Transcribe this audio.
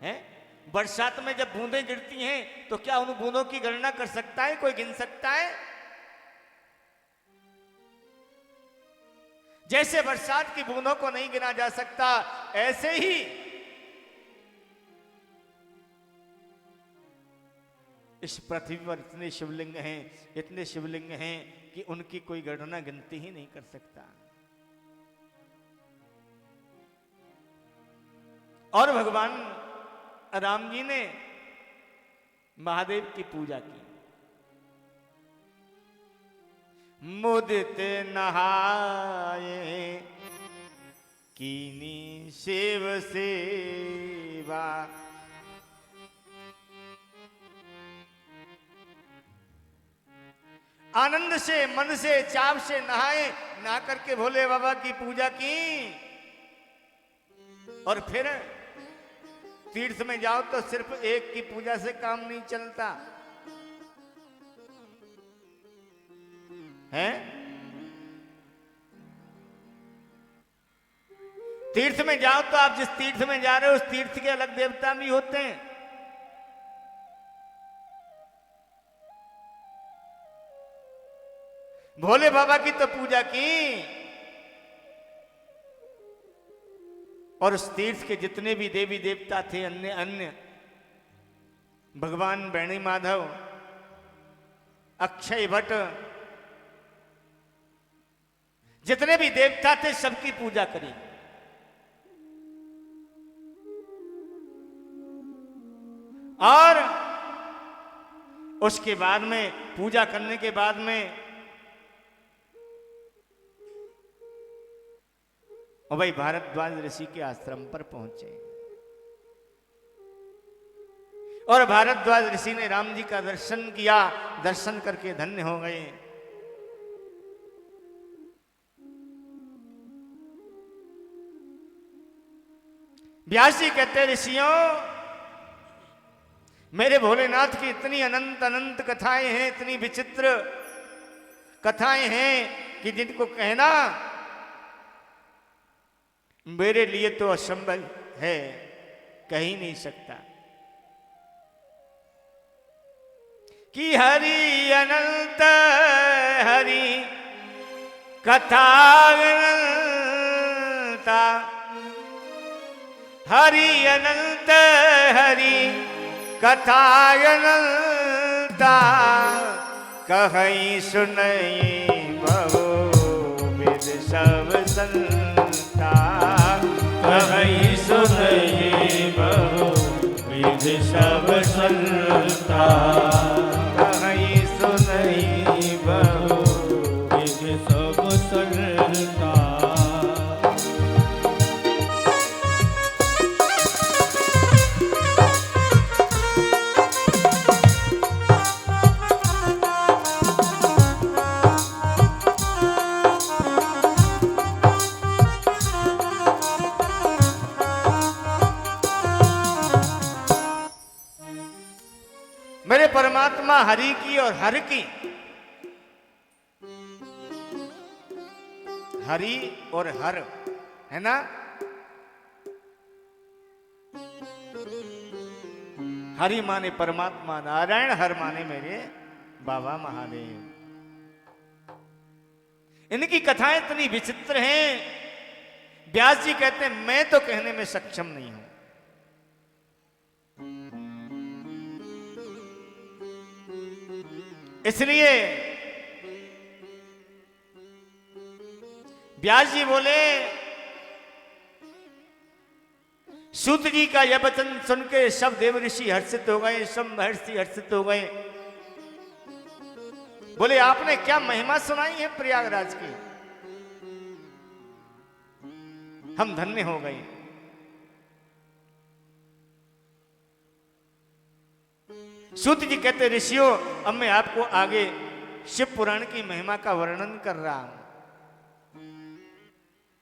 हैं? बरसात में जब बूंदें गिरती हैं तो क्या उन बूंदों की गणना कर सकता है कोई, गिन सकता है? जैसे बरसात की बूंदों को नहीं गिना जा सकता, ऐसे ही इस पृथ्वी पर इतने शिवलिंग हैं, इतने शिवलिंग हैं कि उनकी कोई गणना गिनती ही नहीं कर सकता। और भगवान राम जी ने महादेव की पूजा की। मुदित नहाए कीनी शिव सेवा, आनंद से, मन से, चाव से नहाए, नहा करके भोले बाबा की पूजा की। और फिर तीर्थ में जाओ तो सिर्फ एक की पूजा से काम नहीं चलता है। तीर्थ में जाओ तो आप जिस तीर्थ में जा रहे हो उस तीर्थ के अलग देवता भी होते हैं। भोले बाबा की तो पूजा की, और उस तीर्थ के जितने भी देवी देवता थे, अन्य अन्य भगवान बैणी माधव, अक्षय भट्ट, जितने भी देवता थे सबकी पूजा करी। और उसके बाद में, पूजा करने के बाद में, और भाई भारद्वाज ऋषि के आश्रम पर पहुंचे। और भारद्वाज ऋषि ने राम जी का दर्शन किया, दर्शन करके धन्य हो गए। व्यास जी कहते, ऋषियों, मेरे भोलेनाथ की इतनी अनंत अनंत कथाएं हैं, इतनी विचित्र कथाएं हैं कि जिनको कहना मेरे लिए तो असंभव है, कह ही नहीं सकता। कि हरि अनंत हरि कथा अनंता, हरि अनंत हरि कथा अनंता, कहीं सुनई बहु विद सब संता, कहीं सुनई बहु विद सब संता, कहीं सुनई बहु विद सब संता। मेरे परमात्मा हरि की और हर की, हरि और हर है ना, हरि माने परमात्मा नारायण, हर माने मेरे बाबा महादेव। इनकी कथाएं इतनी विचित्र हैं, व्यास जी कहते हैं मैं तो कहने में सक्षम नहीं हूं। इसलिए व्यास जी बोले, सूत जी का यह वचन सुन के सब देव ऋषि हर्षित हो गए, सब महर्षि हर्षित हो गए। बोले आपने क्या महिमा सुनाई है प्रयागराज की, हम धन्य हो गए। सूत जी कहते, ऋषियों अब मैं आपको आगे शिव पुराण की महिमा का वर्णन कर रहा हूं।